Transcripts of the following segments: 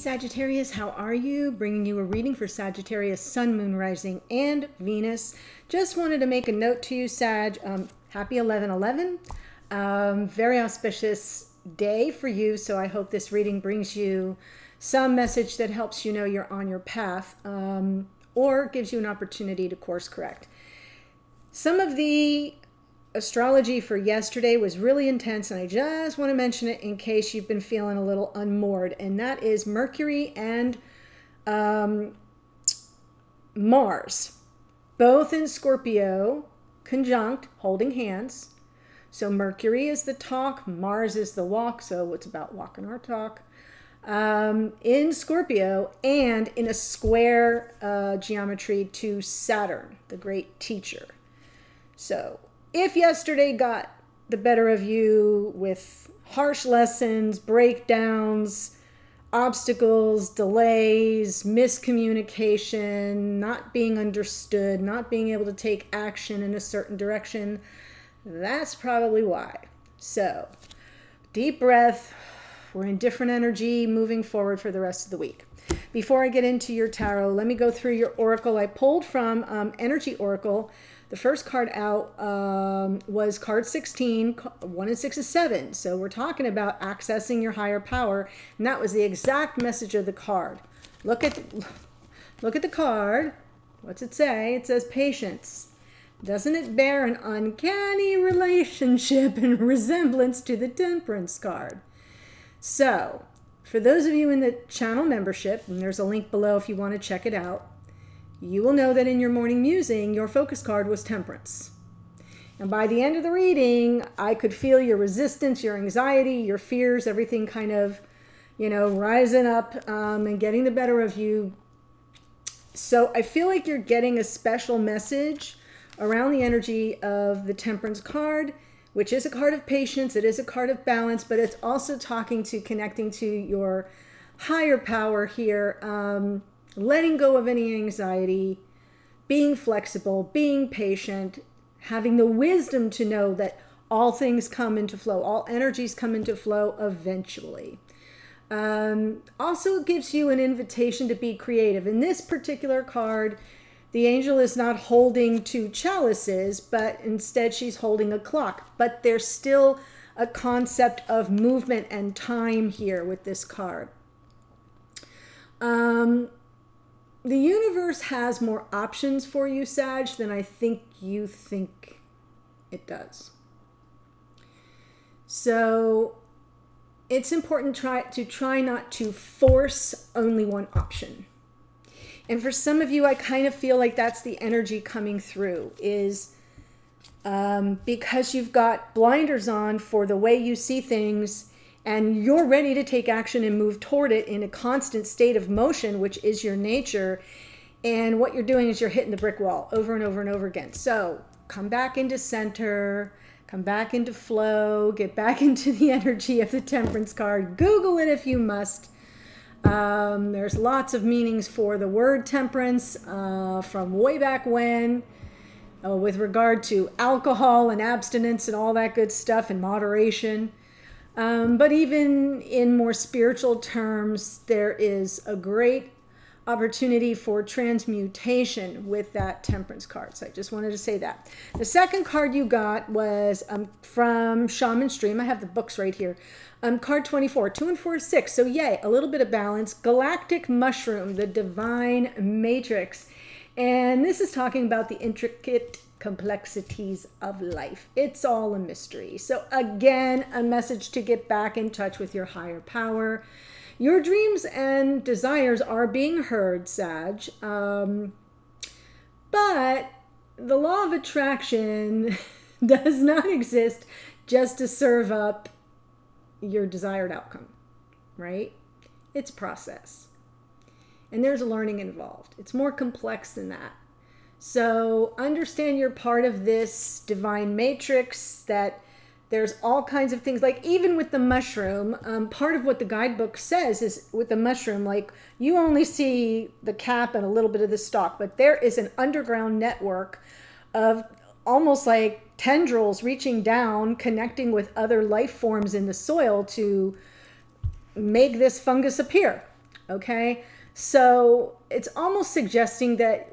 Sagittarius, how are you? Bringing you a reading for Sagittarius, Sun, Moon, Rising, and Venus. Just wanted to make a note to you, Sag. Happy 11/11. Very auspicious day for you, so I hope this reading brings you some message that helps you know you're on your path, or gives you an opportunity to course correct. Some of the astrology for yesterday was really intense, and I just want to mention it in case you've been feeling a little unmoored, and that is Mercury and Mars, both in Scorpio, conjunct, holding hands. So Mercury is the talk, Mars is the walk, so it's about walking our talk, in Scorpio, and in a square geometry to Saturn, the great teacher. So if yesterday got the better of you with harsh lessons, breakdowns, obstacles, delays, miscommunication, not being understood, not being able to take action in a certain direction, that's probably why. So, deep breath. We're in different energy moving forward for the rest of the week. Before I get into your tarot, let me go through your oracle. I pulled from Energy Oracle. The first card out was card 16, 1 and 6 is 7. So we're talking about accessing your higher power. And that was the exact message of the card. Look at the card. What's it say? It says patience. Doesn't it bear an uncanny relationship and resemblance to the Temperance card? So, for those of you in the channel membership, and there's a link below if you want to check it out, you will know that in your morning musing, your focus card was Temperance. And by the end of the reading, I could feel your resistance, your anxiety, your fears, everything kind of, rising up and getting the better of you. So I feel like you're getting a special message around the energy of the Temperance card, which is a card of patience. It is a card of balance, but it's also connecting to your higher power here. Letting go of any anxiety, being flexible, being patient, having the wisdom to know that all things come into flow, all energies come into flow eventually. Also gives you an invitation to be creative. In this particular card, the angel is not holding two chalices, but instead she's holding a clock. But there's still a concept of movement and time here with this card. The universe has more options for you, Sag, than I think you think it does. So it's important to try not to force only one option. And for some of you, I kind of feel like that's the energy coming through, is because you've got blinders on for the way you see things, and you're ready to take action and move toward it in a constant state of motion, which is your nature. And what you're doing is you're hitting the brick wall over and over and over again. So come back into center, come back into flow, get back into the energy of the Temperance card. Google it if you must. There's lots of meanings for the word temperance from way back when, with regard to alcohol and abstinence and all that good stuff and moderation. But even in more spiritual terms, there is a great opportunity for transmutation with that Temperance card. So I just wanted to say that. The second card you got was from Shaman Stream. I have the books right here. Card 24, 2 and 4, 6. So yay, a little bit of balance. Galactic Mushroom, the Divine Matrix. And this is talking about the intricate complexities of life. It's all a mystery. So again, a message to get back in touch with your higher power. Your dreams and desires are being heard, Sag. But the law of attraction does not exist just to serve up your desired outcome, right? It's process. And there's learning involved. It's more complex than that. So understand you're part of this divine matrix, that there's all kinds of things, like even with the mushroom, part of what the guidebook says is with the mushroom, like you only see the cap and a little bit of the stalk, but there is an underground network of almost like tendrils reaching down, connecting with other life forms in the soil to make this fungus appear. Okay? So it's almost suggesting that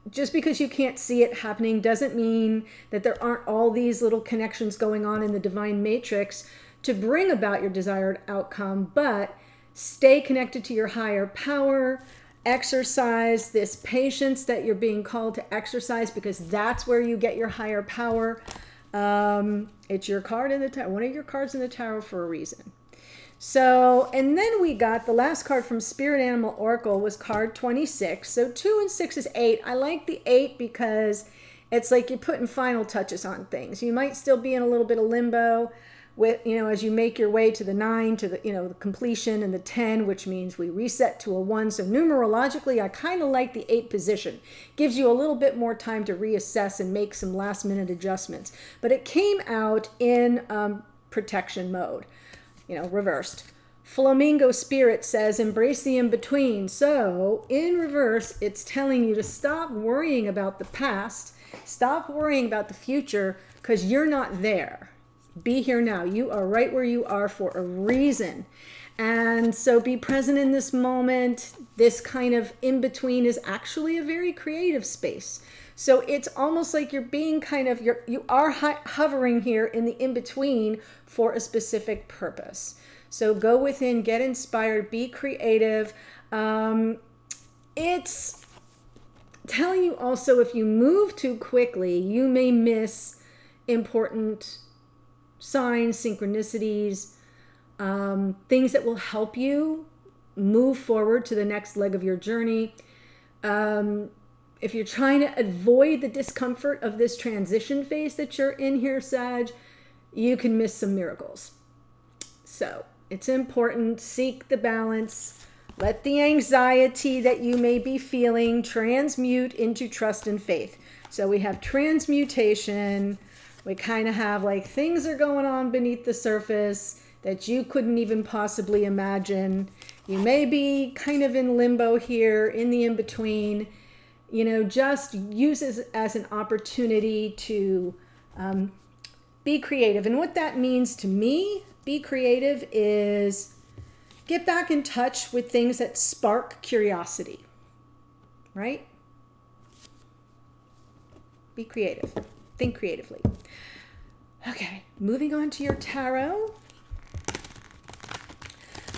just because you can't see it happening doesn't mean that there aren't all these little connections going on in the divine matrix to bring about your desired outcome, but stay connected to your higher power, exercise this patience that you're being called to exercise, because that's where you get your higher power. It's your card in the tarot, one of your cards in the tarot for a reason. So, and then we got the last card from Spirit Animal Oracle was card 26. So 2 and 6 is 8. I like the 8 because it's like you're putting final touches on things. You might still be in a little bit of limbo with, as you make your way to the 9, to the, the completion, and the 10, which means we reset to a 1. So numerologically, I kind of like the 8 position. Gives you a little bit more time to reassess and make some last minute adjustments. But it came out in protection mode. Reversed. Flamingo Spirit says, embrace the in-between. So in reverse, it's telling you to stop worrying about the past, stop worrying about the future, because you're not there. Be here now. You are right where you are for a reason. And so be present in this moment. This kind of in-between is actually a very creative space. So it's almost like you're being you are hovering here in the in-between for a specific purpose. So go within, get inspired, be creative. It's telling you also, if you move too quickly, you may miss important signs, synchronicities, things that will help you move forward to the next leg of your journey. If you're trying to avoid the discomfort of this transition phase that you're in here, Sag, you can miss some miracles. So it's important, seek the balance, let the anxiety that you may be feeling transmute into trust and faith. So we have transmutation. We kind of have like things are going on beneath the surface that you couldn't even possibly imagine. You may be kind of in limbo here, in the in-between. Just use it as an opportunity to be creative. And what that means to me, be creative, is get back in touch with things that spark curiosity, right? Be creative. Think creatively. Okay, moving on to your tarot.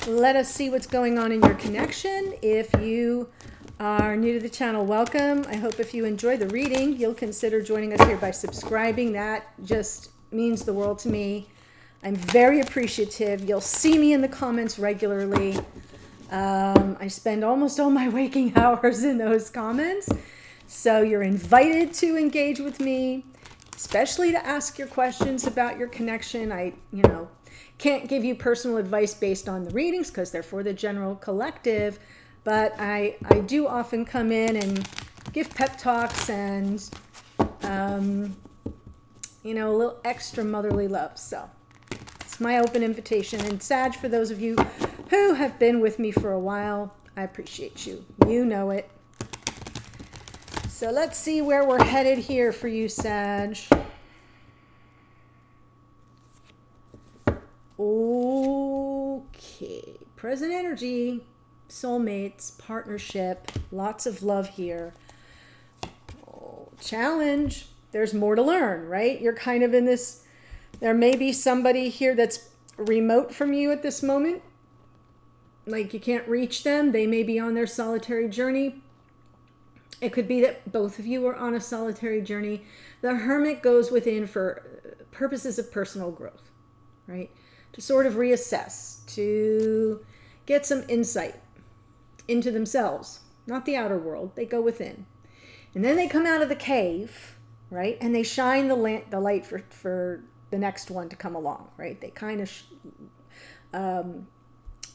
Let us see what's going on in your connection. If you are new to the channel, welcome. I hope if you enjoy the reading, you'll consider joining us here by subscribing. That just means the world to me. I'm very appreciative. You'll see me in the comments regularly. I spend almost all my waking hours in those comments. So you're invited to engage with me, especially to ask your questions about your connection. I, can't give you personal advice based on the readings because they're for the general collective. But I do often come in and give pep talks and, a little extra motherly love. So it's my open invitation. And Sag, for those of you who have been with me for a while, I appreciate you. You know it. So let's see where we're headed here for you, Sag. Okay. Present energy. Soulmates, partnership, lots of love here. Challenge. There's more to learn, right? You're kind of in this, there may be somebody here that's remote from you at this moment. Like you can't reach them. They may be on their solitary journey. It could be that both of you are on a solitary journey. The Hermit goes within for purposes of personal growth, right? To sort of reassess, to get some insight into themselves, not the outer world. They go within. And then they come out of the cave, right? And they shine the light for the next one to come along, right? They kind of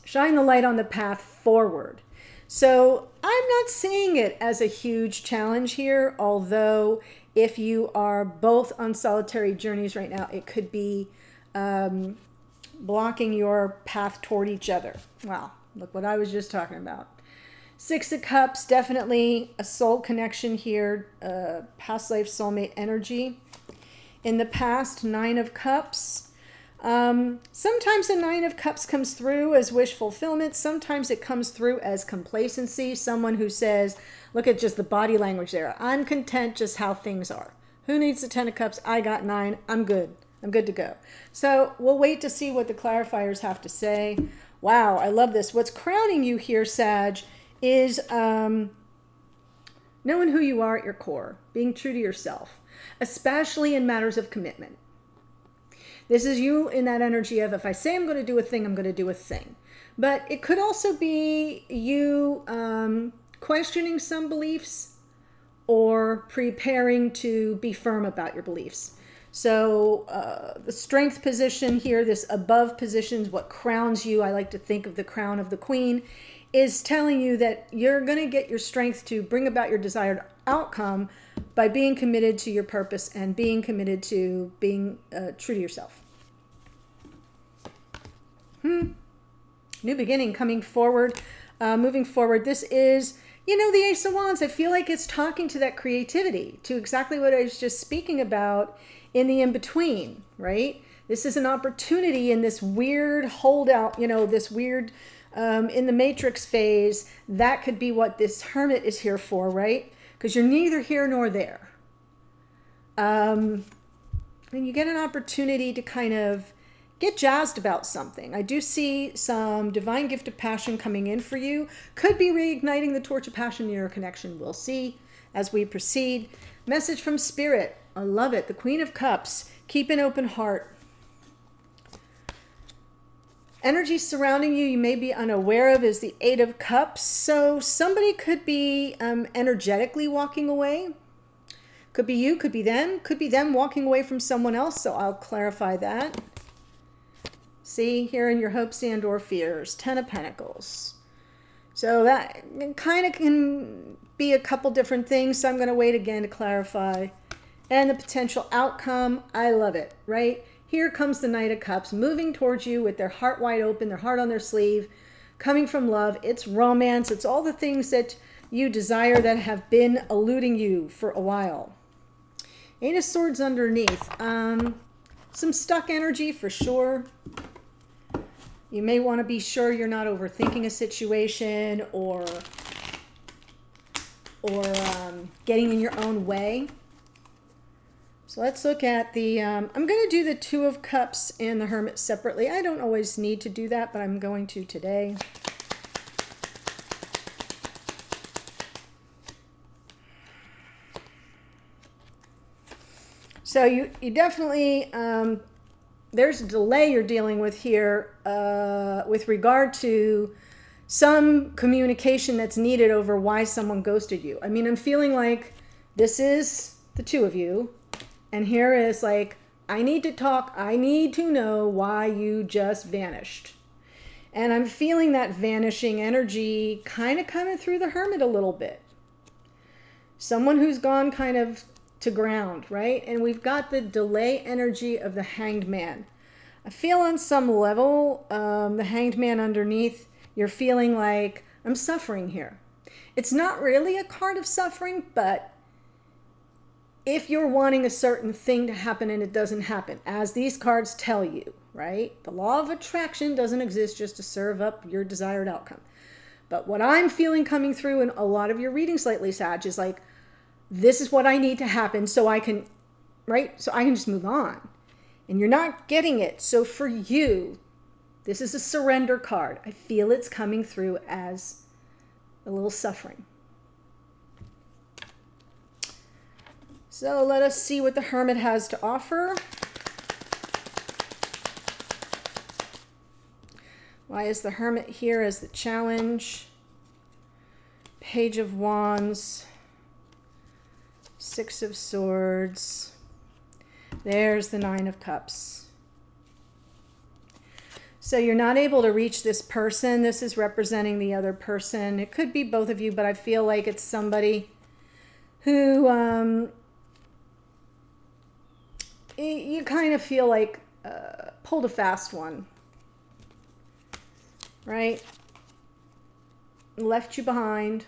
shine the light on the path forward. So I'm not seeing it as a huge challenge here, although if you are both on solitary journeys right now, it could be blocking your path toward each other. Wow, look what I was just talking about. 6 of Cups, definitely a soul connection here, past life soulmate energy. In the past, 9 of Cups, Sometimes the Nine of Cups comes through as wish fulfillment. Sometimes it comes through as complacency. Someone who says, look at just the body language there. I'm content just how things are. Who needs the 10 of Cups? I got 9. I'm good. I'm good to go. So we'll wait to see what the clarifiers have to say. Wow, I love this. What's crowning you here, Sag, is knowing who you are at your core, being true to yourself, especially in matters of commitment. This is you in that energy of, if I say I'm going to do a thing, I'm going to do a thing. But it could also be you questioning some beliefs or preparing to be firm about your beliefs. So the strength position here, this above position is what crowns you. I like to think of the crown of the queen, is telling you that you're going to get your strength to bring about your desired outcome by being committed to your purpose and being committed to being true to yourself. New beginning coming forward, moving forward. This is, the Ace of Wands. I feel like it's talking to that creativity, to exactly what I was just speaking about in the in-between, right? This is an opportunity in this weird holdout, this weird in the matrix phase. That could be what this Hermit is here for, right? Because you're neither here nor there. And you get an opportunity to kind of get jazzed about something. I do see some divine gift of passion coming in for you. Could be reigniting the torch of passion in your connection. We'll see as we proceed. Message from Spirit. I love it. The Queen of Cups. Keep an open heart. Energy surrounding you may be unaware of is the Eight of Cups. So somebody could be energetically walking away. Could be you, could be them walking away from someone else. So I'll clarify that. See, here in your hopes and or fears, 10 of Pentacles. So that kind of can be a couple different things. So I'm going to wait again to clarify. And the potential outcome, I love it, right? Here comes the Knight of Cups moving towards you with their heart wide open, their heart on their sleeve, coming from love. It's romance. It's all the things that you desire that have been eluding you for a while. Eight of Swords underneath. Some stuck energy for sure. You may want to be sure you're not overthinking a situation or getting in your own way. So let's look at the, I'm going to do the Two of Cups and the Hermit separately. I don't always need to do that, but I'm going to today. So you definitely, there's a delay you're dealing with here with regard to some communication that's needed over why someone ghosted you. I mean, I'm feeling like this is the two of you. And here is like, I need to talk. I need to know why you just vanished. And I'm feeling that vanishing energy kind of coming through the Hermit a little bit. Someone who's gone kind of to ground, right? And we've got the delay energy of the Hanged Man. I feel on some level, the Hanged Man underneath, you're feeling like, I'm suffering here. It's not really a card of suffering, but if you're wanting a certain thing to happen and it doesn't happen, as these cards tell you, right? The law of attraction doesn't exist just to serve up your desired outcome. But what I'm feeling coming through in a lot of your readings lately, Sag, is like, this is what I need to happen so I can, right? So I can just move on. And you're not getting it. So for you, this is a surrender card. I feel it's coming through as a little suffering. So let us see what the Hermit has to offer. Why is the Hermit here as the challenge? Page of Wands. Six of Swords. There's the Nine of Cups. So you're not able to reach this person. This is representing the other person. It could be both of you, but I feel like it's somebody who you kind of feel like pulled a fast one, right? Left you behind.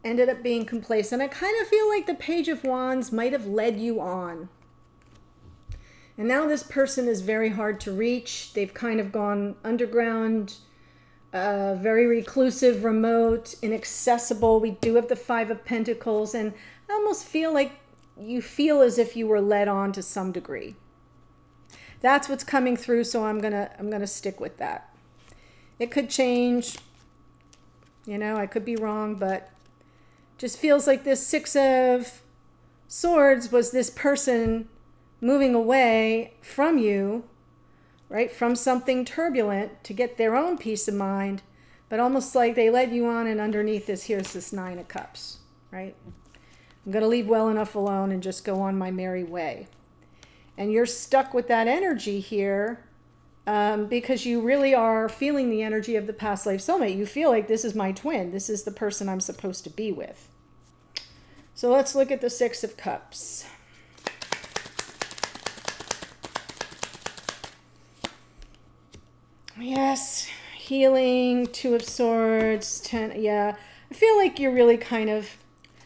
Ended up being complacent. I kind of feel like the Page of Wands might have led you on. And now this person is very hard to reach. They've kind of gone underground, very reclusive, remote, inaccessible. We do have the Five of Pentacles, and I almost feel like you feel as if you were led on to some degree. That's what's coming through, so I'm gonna stick with that. It could change, you know, I could be wrong, but just feels like this Six of Swords was this person moving away from you, right, from something turbulent to get their own peace of mind, but almost like they led you on, and underneath this, here's this Nine of Cups, right? I'm going to leave well enough alone and just go on my merry way. And you're stuck with that energy here because you really are feeling the energy of the past life soulmate. You feel like this is my twin. This is the person I'm supposed to be with. So let's look at the Six of Cups. Yes, healing, Two of Swords, 10. Yeah, I feel like you're really kind of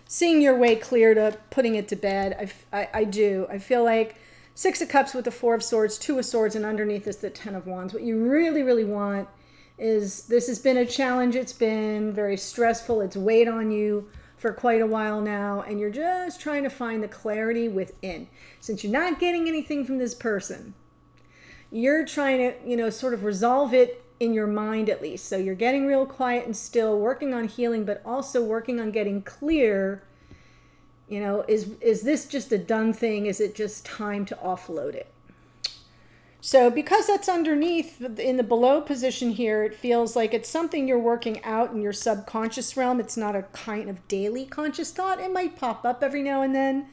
seeing your way clear to putting it to bed. I do. I feel like Six of Cups with the Four of Swords, Two of Swords, and underneath is the Ten of Wands. What you really, really want is, this has been a challenge. It's been very stressful. It's weighed on you for quite a while now, and you're just trying to find the clarity within. Since you're not getting anything from this person, you're trying to, you know, sort of resolve it in your mind at least. So you're getting real quiet and still, working on healing, but also working on getting clear. You know, is this just a done thing? Is it just time to offload it? So because that's underneath in the below position here, it feels like it's something you're working out in your subconscious realm. It's not a kind of daily conscious thought. It might pop up every now and then,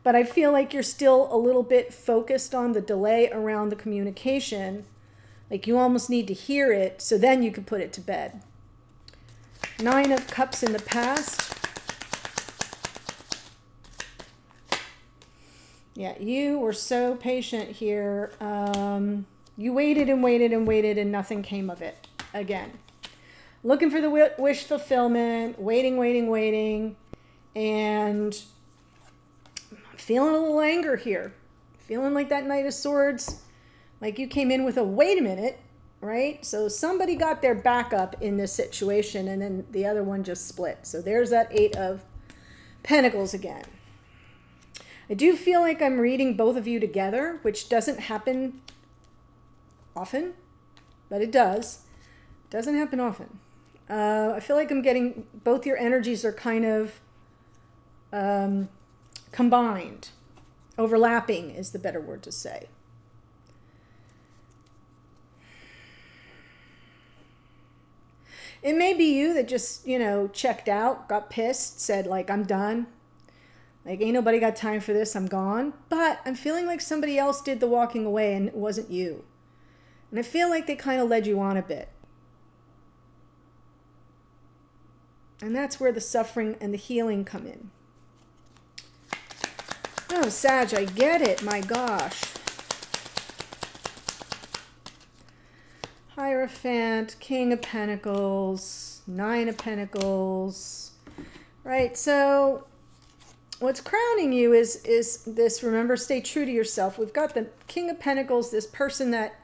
but I feel like you're still a little bit focused on the delay around the communication. Like you almost need to hear it so then you can put it to bed. Nine of Cups in the past. Yeah, you were so patient here. You waited and waited and waited and nothing came of it. Again, looking for the wish fulfillment, waiting, waiting, waiting. And feeling a little anger here. Feeling like that Knight of Swords. Like you came in with a wait a minute, right? So somebody got their backup in this situation and then the other one just split. So there's that Eight of Pentacles again. I do feel like I'm reading both of you together, which doesn't happen often, but it does. It doesn't happen often. I feel like I'm getting both your energies are kind of combined. Overlapping is the better word to say. It may be you that just, you know, checked out, got pissed, said like, I'm done. Like, ain't nobody got time for this, I'm gone. But I'm feeling like somebody else did the walking away and it wasn't you. And I feel like they kind of led you on a bit. And that's where the suffering and the healing come in. Oh, Sag, I get it, my gosh. Hierophant, King of Pentacles, Nine of Pentacles. Right, so what's crowning you is this, remember, stay true to yourself. We've got the King of Pentacles, this person that,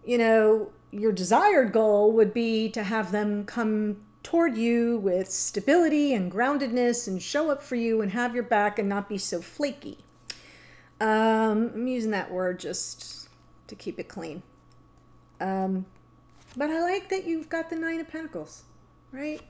you know, your desired goal would be to have them come toward you with stability and groundedness and show up for you and have your back and not be so flaky. I'm using that word just to keep it clean. But I like that you've got the Nine of Pentacles, right?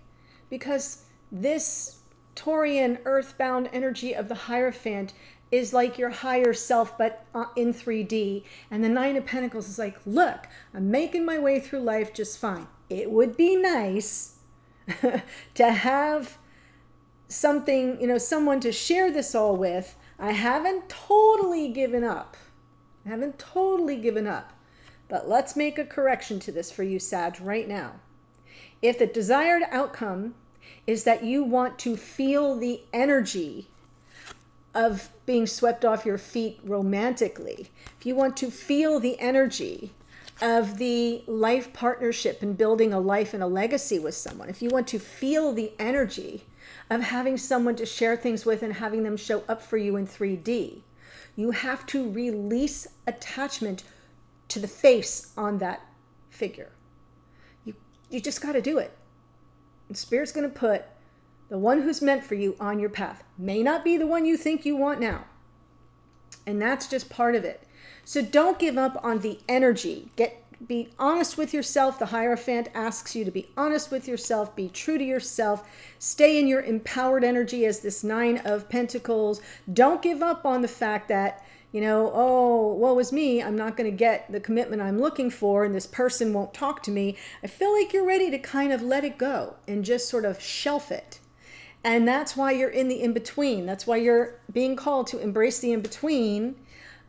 Because this Taurian earthbound energy of the Hierophant is like your higher self, but in 3D. And the Nine of Pentacles is like, look, I'm making my way through life just fine. It would be nice to have something, you know, someone to share this all with. I haven't totally given up. But let's make a correction to this for you, Sag, right now. If the desired outcome is that you want to feel the energy of being swept off your feet romantically, if you want to feel the energy of the life partnership and building a life and a legacy with someone, if you want to feel the energy of having someone to share things with and having them show up for you in 3D, You have to release attachment to the face on that figure. You just got to do it. And Spirit's going to put the one who's meant for you on your path. May not be the one you think you want now. And that's just part of it. So don't give up on the energy. Be honest with yourself. The Hierophant asks you to be honest with yourself. Be true to yourself. Stay in your empowered energy as this 9 of Pentacles. Don't give up on the fact that, oh, woe is me. I'm not going to get the commitment I'm looking for, and this person won't talk to me. I feel like you're ready to kind of let it go and just sort of shelf it. And that's why you're in the in-between. That's why you're being called to embrace the in-between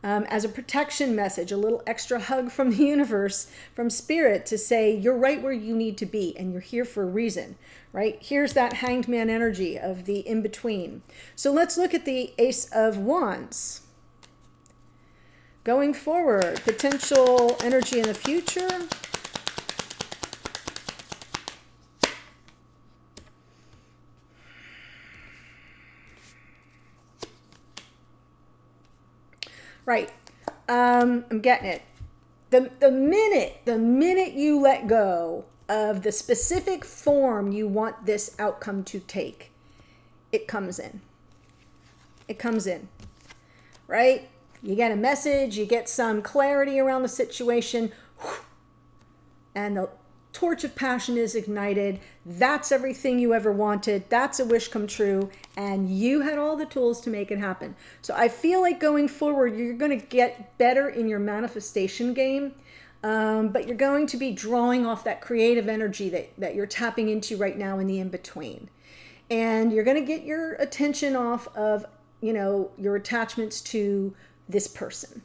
as a protection message, a little extra hug from the universe, from Spirit, to say you're right where you need to be and you're here for a reason, right? Here's that Hanged Man energy of the in-between. So let's look at the Ace of Wands. Going forward, potential energy in the future. Right. I'm getting it. The minute you let go of the specific form you want this outcome to take, it comes in. It comes in. Right? You get a message, you get some clarity around the situation, and the torch of passion is ignited. That's everything you ever wanted. That's a wish come true. And you had all the tools to make it happen. So I feel like going forward, you're going to get better in your manifestation game. But you're going to be drawing off that creative energy that you're tapping into right now in the in-between. And you're going to get your attention off of, your attachments to this person.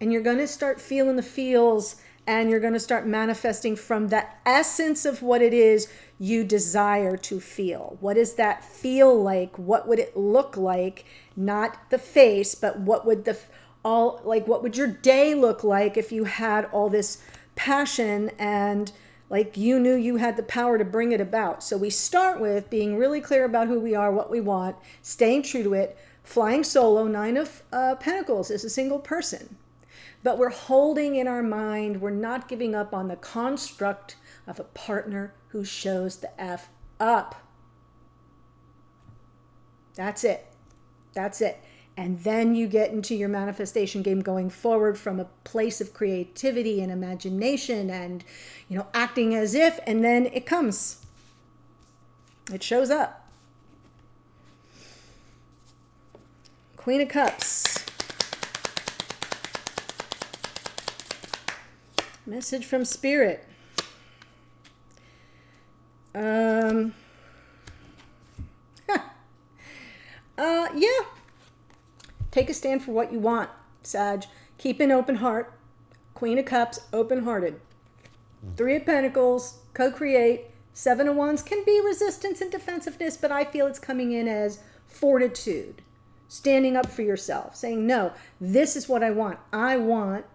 And you're going to start feeling the feels, and you're going to start manifesting from the essence of what it is you desire to feel. What does that feel like? What would it look like? Not the face, but what would what would your day look like if you had all this passion and like you knew you had the power to bring it about? So we start with being really clear about who we are, what we want, staying true to it, flying solo. 9 of Pentacles is a single person. But we're holding in our mind, we're not giving up on the construct of a partner who shows the F up. That's it. That's it. And then you get into your manifestation game going forward from a place of creativity and imagination and, acting as if, and then it comes. It shows up. Queen of Cups. Message from Spirit. Yeah. Take a stand for what you want, Sag. Keep an open heart. Queen of Cups, open-hearted. 3 of Pentacles, co-create. 7 of Wands can be resistance and defensiveness, but I feel it's coming in as fortitude. Standing up for yourself. Saying, no, this is what I want. I want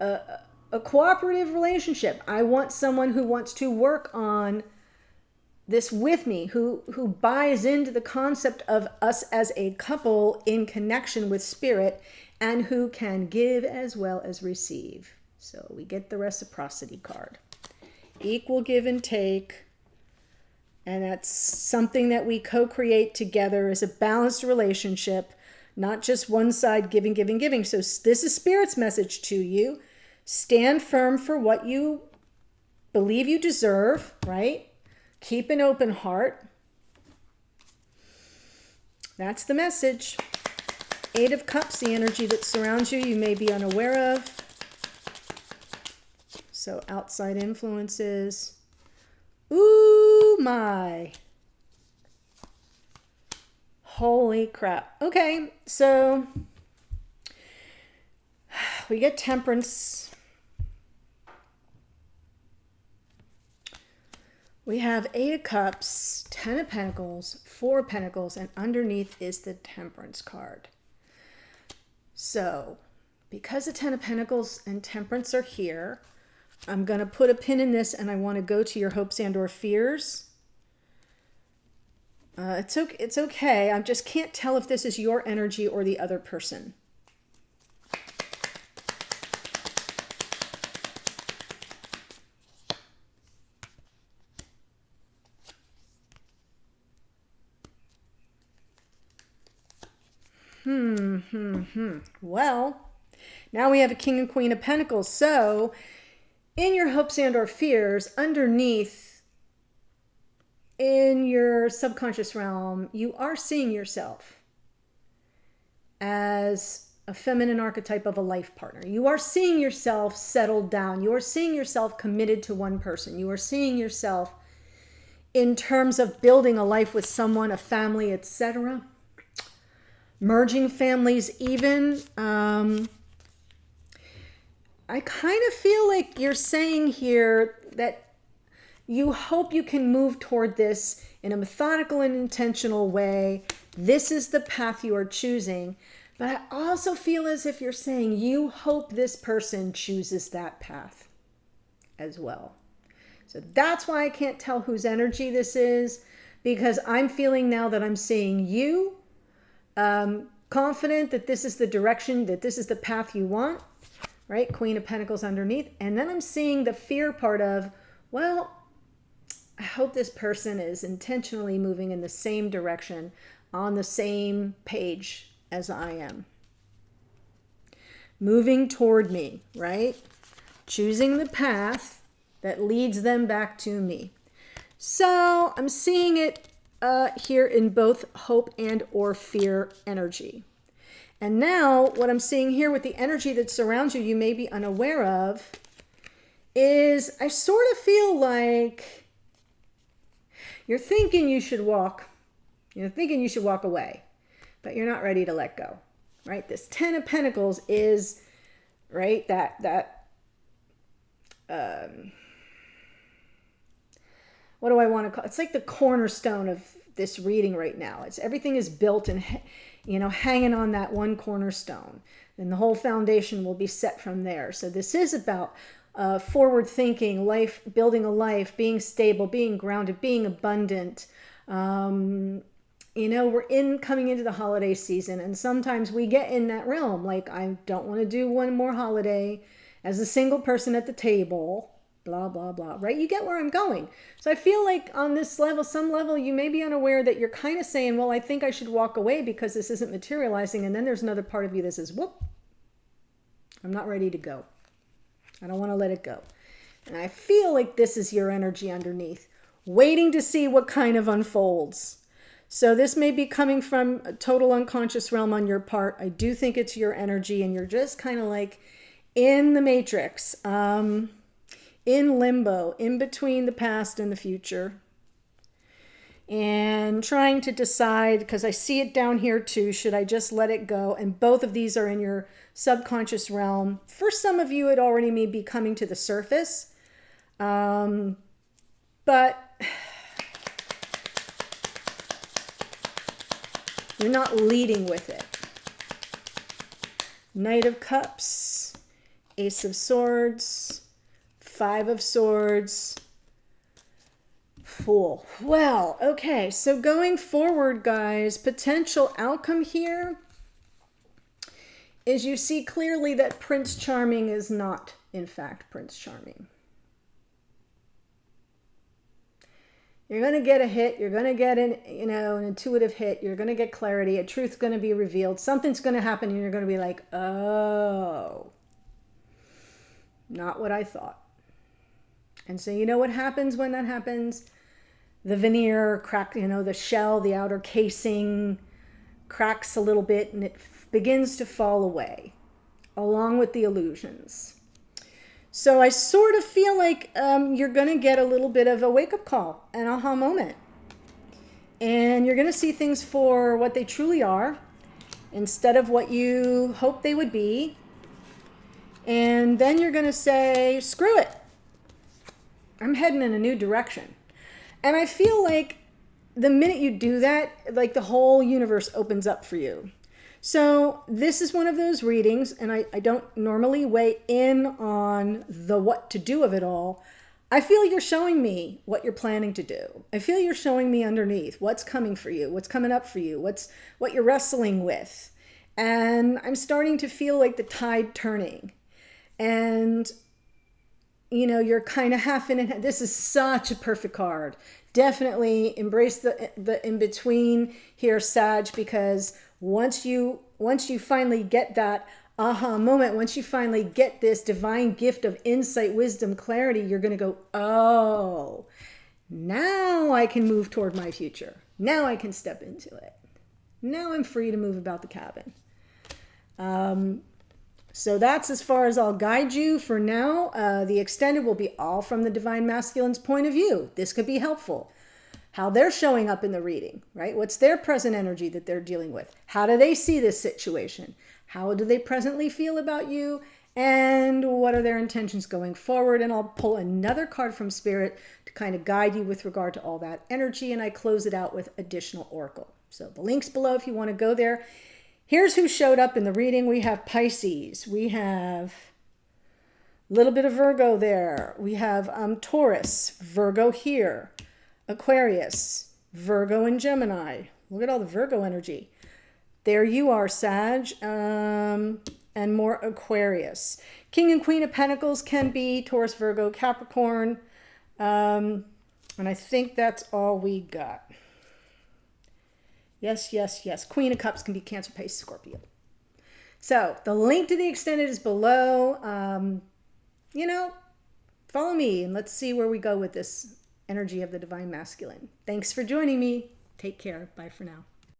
a cooperative relationship. I want someone who wants to work on this with me, who buys into the concept of us as a couple in connection with Spirit, and who can give as well as receive. So we get the reciprocity card. Equal give and take. And that's something that we co-create together as a balanced relationship, not just one side giving, giving, giving. So this is Spirit's message to you. Stand firm for what you believe you deserve, right? Keep an open heart. That's the message. 8 of Cups, the energy that surrounds you may be unaware of. So outside influences. Ooh, my. Holy crap. Okay, so we get Temperance. We have 8 of Cups, 10 of Pentacles, 4 of Pentacles, and underneath is the Temperance card. So, because the 10 of Pentacles and Temperance are here, I'm going to put a pin in this, and I want to go to your hopes and or fears. It's okay. I just can't tell if this is your energy or the other person. Well, now we have a King and Queen of Pentacles. So, in your hopes and or fears, underneath in your subconscious realm, you are seeing yourself as a feminine archetype of a life partner. You are seeing yourself settled down. You are seeing yourself committed to one person. You are seeing yourself in terms of building a life with someone, a family, etc. Merging families even. I kind of feel like you're saying here that you hope you can move toward this in a methodical and intentional way. This is the path you are choosing. But I also feel as if you're saying you hope this person chooses that path as well. So that's why I can't tell whose energy this is, because I'm feeling now that I'm seeing you, confident that this is the direction, that this is the path you want, right? Queen of Pentacles underneath. And then I'm seeing the fear part of, well, I hope this person is intentionally moving in the same direction, on the same page as I am. Moving toward me, right? Choosing the path that leads them back to me. So I'm seeing it here in both hope and or fear energy. And now what I'm seeing here with the energy that surrounds you, you may be unaware of, is I sort of feel like you're thinking you should walk. You're thinking you should walk away, but you're not ready to let go, right? This 10 of Pentacles is, right, what do I want to call it? It's like the cornerstone of this reading right now. It's everything is built and, hanging on that one cornerstone. And the whole foundation will be set from there. So this is about forward thinking, life, building a life, being stable, being grounded, being abundant. We're coming into the holiday season, and sometimes we get in that realm. Like, I don't want to do one more holiday as a single person at the table, blah, blah, blah, right? You get where I'm going. So I feel like on this level, some level, you may be unaware that you're kind of saying, well, I think I should walk away because this isn't materializing. And then there's another part of you that says, whoop, I'm not ready to go. I don't want to let it go. And I feel like this is your energy underneath, waiting to see what kind of unfolds. So this may be coming from a total unconscious realm on your part. I do think it's your energy, and you're just kind of like in the matrix, in limbo, in between the past and the future. And trying to decide, because I see it down here too, should I just let it go? And both of these are in your subconscious realm. For some of you, it already may be coming to the surface. But you're not leading with it. Knight of Cups, Ace of Swords, Five of Swords, Fool. Well, okay, so going forward, guys, potential outcome here is you see clearly that Prince Charming is not, in fact, Prince Charming. You're going to get a hit. You're going to get an intuitive hit. You're going to get clarity. A truth's going to be revealed. Something's going to happen, and you're going to be like, oh, not what I thought. And so you know what happens when that happens? The veneer crack, the shell, the outer casing cracks a little bit, and it begins to fall away along with the illusions. So I sort of feel like you're going to get a little bit of a wake-up call, an aha moment. And you're going to see things for what they truly are instead of what you hope they would be. And then you're going to say, screw it. I'm heading in a new direction. And I feel like the minute you do that, like the whole universe opens up for you. So this is one of those readings, and I don't normally weigh in on the what to do of it all. I feel you're showing me what you're planning to do. I feel you're showing me underneath what's coming for you, what's coming up for you, what you're wrestling with. And I'm starting to feel like the tide turning. And you're kind of half in it. This is such a perfect card. Definitely embrace the in between here, Sag, because once you finally get that aha moment, once you finally get this divine gift of insight, wisdom, clarity, you're going to go, oh, now I can move toward my future. Now I can step into it. Now I'm free to move about the cabin. So that's as far as I'll guide you for now. The extended will be all from the Divine Masculine's point of view. This could be helpful. How they're showing up in the reading, right? What's their present energy that they're dealing with? How do they see this situation? How do they presently feel about you? And what are their intentions going forward? And I'll pull another card from Spirit to kind of guide you with regard to all that energy. And I close it out with additional oracle. So the link's below if you want to go there. Here's who showed up in the reading. We have Pisces. We have a little bit of Virgo there. We have Taurus, Virgo here, Aquarius, Virgo and Gemini. Look at all the Virgo energy. There you are, Sag, and more Aquarius. King and Queen of Pentacles can be Taurus, Virgo, Capricorn. And I think that's all we got. Yes, yes, yes. Queen of Cups can be Cancer, Pisces, Scorpio. So the link to the extended is below. Follow me and let's see where we go with this energy of the Divine Masculine. Thanks for joining me. Take care. Bye for now.